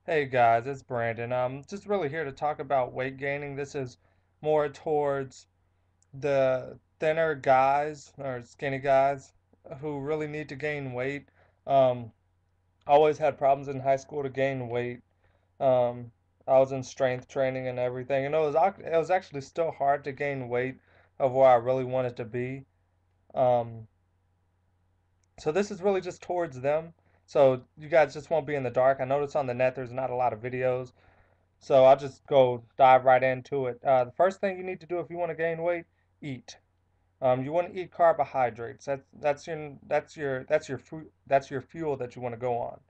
Hey guys, it's Brandon. I'm just really here to talk about weight gaining. This is more towards the thinner guys or skinny guys who really need to gain weight. Um, I always had problems in high school to gain weight. Um, I was in strength training and everything, and it was actually still hard to gain weight of where I really wanted to be. Um, so this is really just towards them. So you guys just won't be in the dark. I noticed on the net there's not a lot of videos. So I'll just go dive right into it. The first thing you need to do if you want to gain weight, eat. You want to eat carbohydrates. That's your fuel that you want to go on.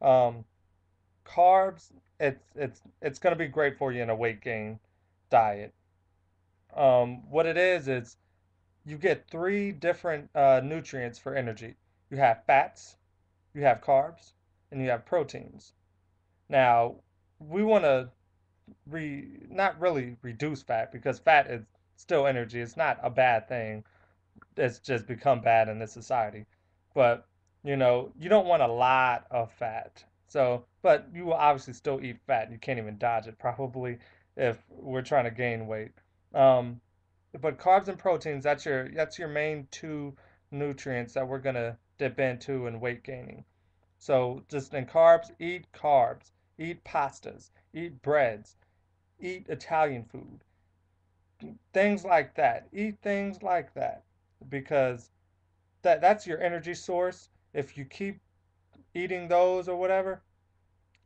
Um, Carbs, it's going to be great for you in a weight gain diet. What it is you get three different nutrients for energy. You have fats, you have carbs, and you have proteins. Now, we want to not really reduce fat because fat is still energy. It's not a bad thing. It's just become bad in this society. But you don't want a lot of fat. So, but you will obviously still eat fat. You can't even dodge it probably if we're trying to gain weight. Um, but carbs and proteins, that's your main two nutrients that we're gonna dip into in weight gaining. So just in carbs, eat pastas, eat breads, eat Italian food, things like that. Eat things like that because that's your energy source. If you keep eating those or whatever,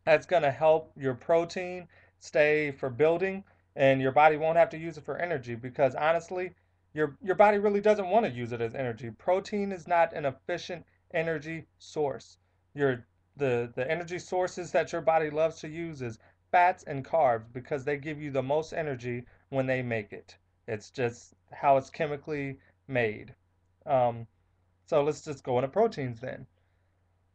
that's going to help your protein stay for building and your body won't have to use it for energy because honestly, your body really doesn't want to use it as energy. Protein is not an efficient energy source. Your the energy sources that your body loves to use is fats and carbs because they give you the most energy when they make it. It's just how it's chemically made. Um, so let's just go into proteins then.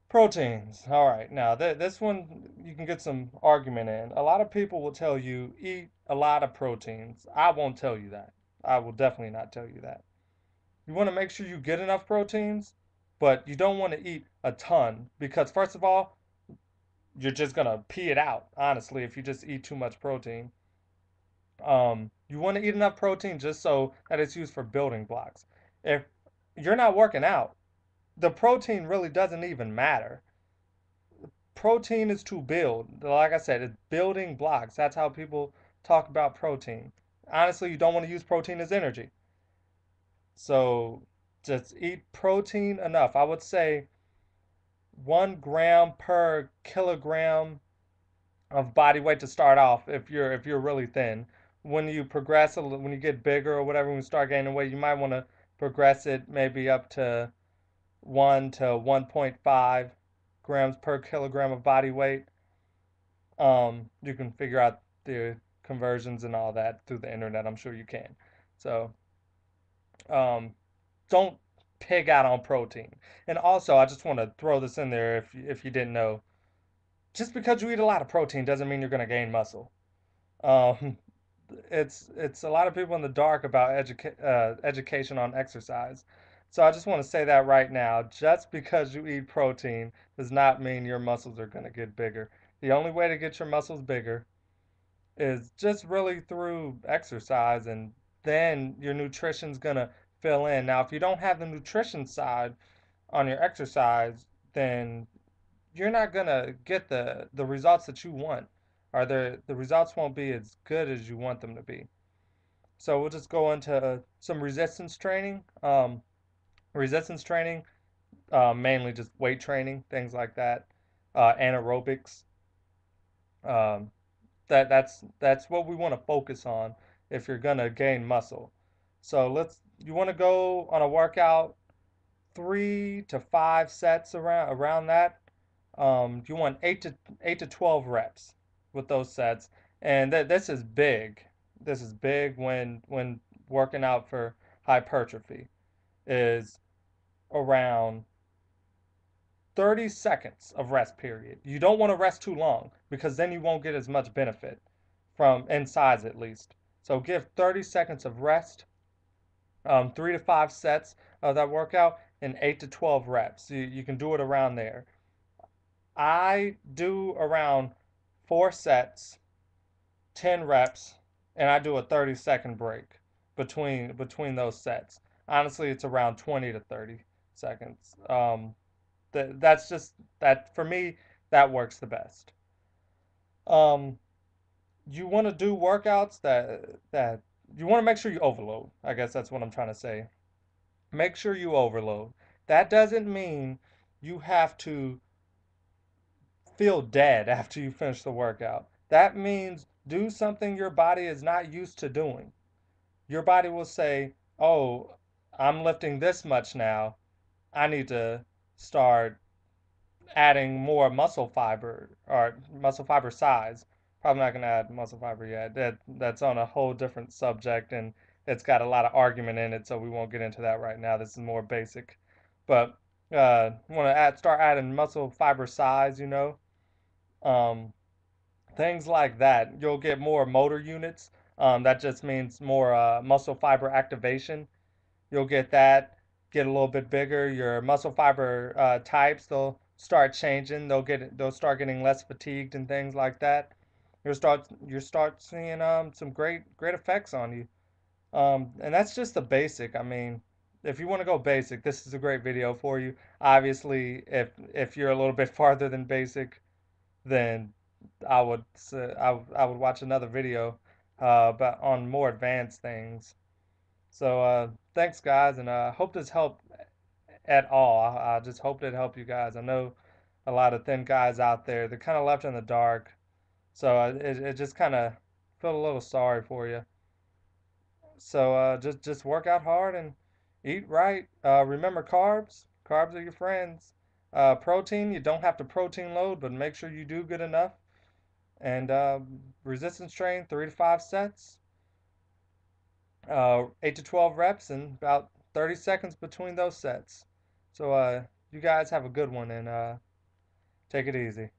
Proteins. All right. Now, this one you can get some argument in. A lot of people will tell you eat a lot of proteins. I won't tell you that. I will definitely not tell you that. You want to make sure you get enough proteins, but you don't want to eat a ton because, first of all, you're just going to pee it out, honestly, if you just eat too much protein. You want to eat enough protein just so that it's used for building blocks. If you're not working out, the protein really doesn't even matter. Protein is to build. Like I said, it's building blocks. That's how people talk about protein. Honestly, you don't want to use protein as energy. So just eat protein enough. I would say 1 gram per kilogram of body weight to start off if you're really thin. When you progress when you get bigger or whatever, when you start gaining weight, you might want to progress it maybe up to 1 to 1.5 grams per kilogram of body weight. You can figure out the conversions and all that through the internet. I'm sure you can. So, um, don't pig out on protein. And also, I just want to throw this in there if you didn't know. Just because you eat a lot of protein doesn't mean you're going to gain muscle. Um, it's a lot of people in the dark about education on exercise. So I just want to say that right now. Just because you eat protein does not mean your muscles are going to get bigger. The only way to get your muscles bigger is just really through exercise and then your nutrition's gonna fill in. Now, if you don't have the nutrition side on your exercise, then you're not gonna get the results that you want, or the results won't be as good as you want them to be. So we'll just go into some resistance training, mainly just weight training, things like that, anaerobics. Um, that's what we want to focus on if you're gonna gain muscle. So you want to go on a workout 3 to 5 sets around that. You want 8 to 12 reps with those sets, and this is big. This is big when working out for hypertrophy is around 30 seconds of rest period. You don't want to rest too long because then you won't get as much benefit from in size at least. So give 30 seconds of rest, 3 to 5 sets of that workout, and 8 to 12 reps. You can do it around there. I do around 4 sets, 10 reps, and I do a 30-second break between those sets. Honestly, it's around 20 to 30 seconds. That's just that for me. That works the best. Um, you want to do workouts that you want to make sure you overload. I guess that's what I'm trying to say. Make sure you overload. That doesn't mean you have to feel dead after you finish the workout. That means do something your body is not used to doing. Your body will say, "Oh, I'm lifting this much now. I need to start adding more muscle fiber or muscle fiber size." Probably not going to add muscle fiber yet. That's on a whole different subject and it's got a lot of argument in it, so we won't get into that right now. This is more basic. But want to start adding muscle fiber size, um, things like that. You'll get more motor units. That just means more muscle fiber activation. You'll get that, get a little bit bigger. Your muscle fiber types, they'll start changing. They'll start getting less fatigued and things like that. You'll start seeing some great effects on you. And that's just the basic. I mean, if you want to go basic, this is a great video for you. Obviously, if you're a little bit farther than basic, then I would watch another video about on more advanced things. So thanks guys, and hope this helped at all. I just hope it helped you guys. I know a lot of thin guys out there. They're kind of left in the dark, so it just kind of feel a little sorry for you. So just work out hard and eat right. Remember carbs. Carbs are your friends. Protein, you don't have to protein load, but make sure you do good enough. And resistance train, 3 to 5 sets, 8 to 12 reps, and about 30 seconds between those sets. So you guys have a good one and take it easy.